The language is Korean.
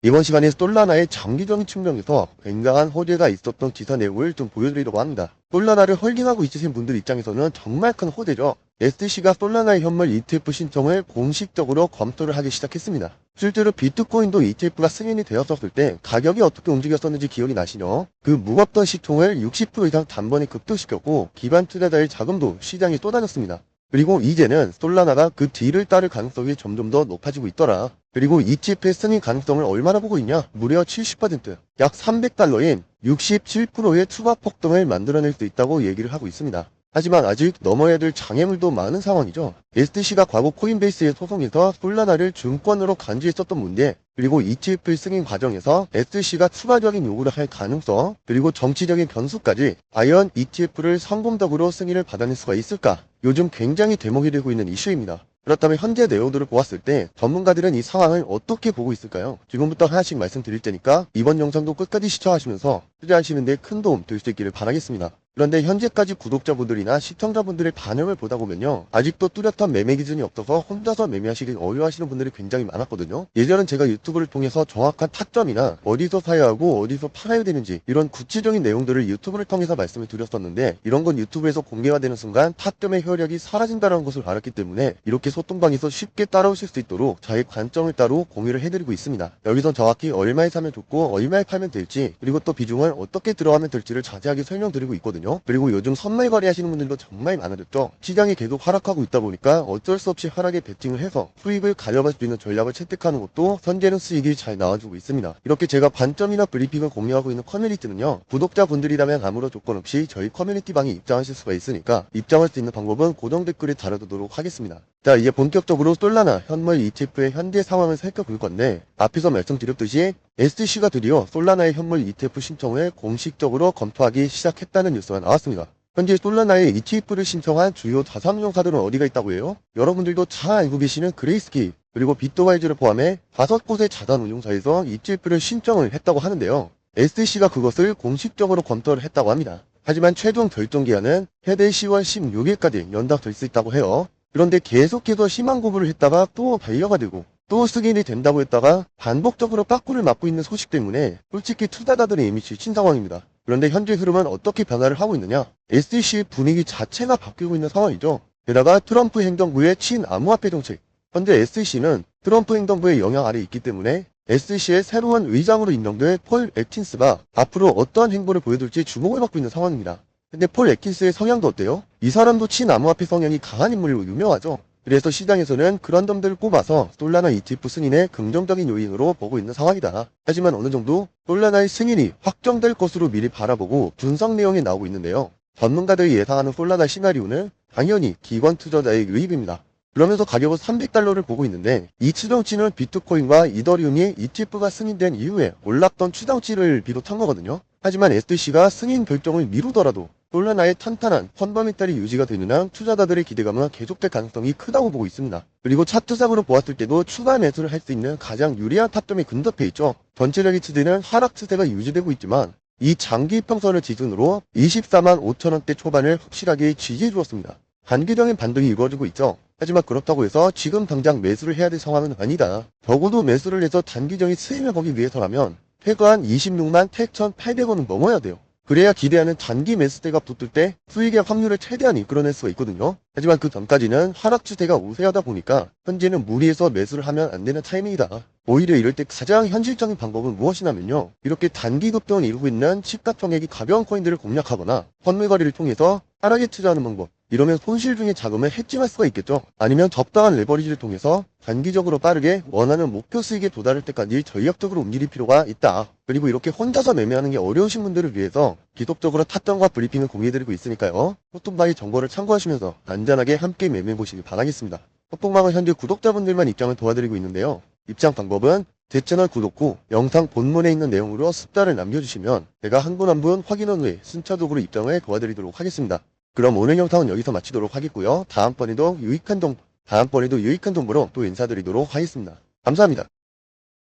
이번 시간에 솔라나의 장기적인 측면에서 굉장한 호재가 있었던 기사 내용을 좀 보여드리려고 합니다. 솔라나를 홀딩하고 있으신 분들 입장에서는 정말 큰 호재죠. SC가 솔라나의 현물 ETF 신청을 공식적으로 검토를 하기 시작했습니다. 실제로 비트코인도 ETF가 승인이 되었었을 때 가격이 어떻게 움직였었는지 기억이 나시죠? 그 무겁던 시총을 60% 이상 단번에 급등시켰고 기반 투자자의 자금도 시장에 쏟아졌습니다. 그리고 이제는 솔라나가 그 뒤를 따를 가능성이 점점 더 높아지고 있더라. 그리고 ETF의 승인 가능성을 얼마나 보고 있냐? 무려 70%, 약 300달러인 67%의 추가 폭등을 만들어낼 수 있다고 얘기를 하고 있습니다. 하지만 아직 넘어야 될 장애물도 많은 상황이죠. STC가 과거 코인베이스의 소송에서 솔라나를 증권으로 간주했었던 문제, 그리고 ETF 승인 과정에서 STC가 추가적인 요구를 할 가능성, 그리고 정치적인 변수까지 과연 ETF를 성공적으로 승인을 받아낼 수가 있을까? 요즘 굉장히 대목이 되고 있는 이슈입니다. 그렇다면 현재 내용들을 보았을 때 전문가들은 이 상황을 어떻게 보고 있을까요? 지금부터 하나씩 말씀드릴 테니까 이번 영상도 끝까지 시청하시면서 투자하시는 데 큰 도움 될 수 있기를 바라겠습니다. 그런데 현재까지 구독자분들이나 시청자분들의 반응을 보다 보면요, 아직도 뚜렷한 매매 기준이 없어서 혼자서 매매하시기 어려워하시는 분들이 굉장히 많았거든요. 예전엔 제가 유튜브를 통해서 정확한 타점이나 어디서 사야 하고 어디서 팔아야 되는지 이런 구체적인 내용들을 유튜브를 통해서 말씀을 드렸었는데, 이런 건 유튜브에서 공개가 되는 순간 타점의 효력이 사라진다는 것을 알았기 때문에 이렇게 소통방에서 쉽게 따라오실 수 있도록 저의 관점을 따로 공유를 해드리고 있습니다. 여기선 정확히 얼마에 사면 좋고 얼마에 팔면 될지, 그리고 또 비중을 어떻게 들어가면 될지를 자세하게 설명드리고 있거든요. 그리고 요즘 선물 거래하시는 분들도 정말 많아졌죠. 시장이 계속 하락하고 있다 보니까 어쩔 수 없이 하락에 베팅을 해서 수익을 가져갈 수 있는 전략을 채택하는 것도 현재는 수익이 잘 나와주고 있습니다. 이렇게 제가 관점이나 브리핑을 공유하고 있는 커뮤니티는요, 구독자분들이라면 아무런 조건 없이 저희 커뮤니티 방에 입장하실 수가 있으니까 입장할 수 있는 방법은 고정 댓글에 달아두도록 하겠습니다. 자, 이제 본격적으로 솔라나 현물 ETF의 현재 상황을 살펴볼 건데, 앞에서 말씀드렸듯이 STC가 드디어 솔라나의 현물 ETF 신청을 공식적으로 검토하기 시작했다는 뉴스가 나왔습니다. 현재 솔라나의 ETF를 신청한 주요 자산운용사들은 어디가 있다고 해요? 여러분들도 잘 알고 계시는 그레이스케일, 그리고 비트와이즈를 포함해 5곳의 자산운용사에서 ETF를 신청을 했다고 하는데요. STC가 그것을 공식적으로 검토를 했다고 합니다. 하지만 최종 결정 기한은 최대 10월 16일까지 연장될 수 있다고 해요. 그런데 계속해서 심한 거부를 했다가 또 반려가 되고 또 승인이 된다고 했다가 반복적으로 빠꾸를 맞고 있는 소식 때문에 솔직히 투자자들이 이미 지친 상황입니다. 그런데 현재 흐름은 어떻게 변화를 하고 있느냐? SEC 분위기 자체가 바뀌고 있는 상황이죠. 게다가 트럼프 행정부의 친암호화폐 정책, 현재 SEC는 트럼프 행정부의 영향 아래 있기 때문에 SEC의 새로운 의장으로 임명된 폴 애킨스가 앞으로 어떠한 행보를 보여줄지 주목을 받고 있는 상황입니다. 근데 폴 애킨스의 성향도 어때요? 이 사람도 친암호화폐 성향이 강한 인물로 유명하죠. 그래서 시장에서는 그런 점들을 꼽아서 솔라나 ETF 승인의 긍정적인 요인으로 보고 있는 상황이다. 하지만 어느 정도 솔라나의 승인이 확정될 것으로 미리 바라보고 분석 내용이 나오고 있는데요. 전문가들이 예상하는 솔라나 시나리오는 당연히 기관 투자자의 유입입니다. 그러면서 가격은 300달러를 보고 있는데, 이 추정치는 비트코인과 이더리움이 ETF가 승인된 이후에 올랐던 추정치를 비롯한 거거든요. 하지만 STC가 승인 결정을 미루더라도 솔라나의 탄탄한 펀더멘탈이 유지가 되는 한 투자자들의 기대감은 계속될 가능성이 크다고 보고 있습니다. 그리고 차트상으로 보았을 때도 추가 매수를 할 수 있는 가장 유리한 타점이 근접해 있죠. 전체적인 추세는 하락 추세가 유지되고 있지만 이 장기 이평선을 기준으로 24만 5천원대 초반을 확실하게 지지해 주었습니다. 단기적인 반등이 이루어지고 있죠. 하지만 그렇다고 해서 지금 당장 매수를 해야 될 상황은 아니다. 적어도 매수를 해서 단기적인 수익을 보기 위해서라면 최소한 26만 8,800원은 넘어야 돼요. 그래야 기대하는 단기 매수대가 붙을 때 수익의 확률을 최대한 이끌어낼 수가 있거든요. 하지만 그 전까지는 하락 추세가 우세하다 보니까 현재는 무리해서 매수를 하면 안 되는 타이밍이다. 오히려 이럴 때 가장 현실적인 방법은 무엇이냐면요, 이렇게 단기 급등을 이루고 있는 시가총액이 가벼운 코인들을 공략하거나 선물 거래를 통해서 하락에 투자하는 방법, 이러면 손실 중의 자금을 해칭할 수가 있겠죠. 아니면 적당한 레버리지를 통해서 단기적으로 빠르게 원하는 목표 수익에 도달할 때까지 전략적으로 움직일 필요가 있다. 그리고 이렇게 혼자서 매매하는 게 어려우신 분들을 위해서 지속적으로 타점과 브리핑을 공유해드리고 있으니까요, 소통방의 정보를 참고하시면서 안전하게 함께 매매해보시길 바라겠습니다. 소통방은 현재 구독자분들만 입장을 도와드리고 있는데요, 입장 방법은 제 채널 구독 후 영상 본문에 있는 내용으로 숫자를 남겨주시면 제가 한 분 한 분 확인한 후에 순차적으로 입장을 도와드리도록 하겠습니다. 그럼 오늘 영상은 여기서 마치도록 하겠고요. 다음번에도 유익한 정보로 또 인사드리도록 하겠습니다. 감사합니다.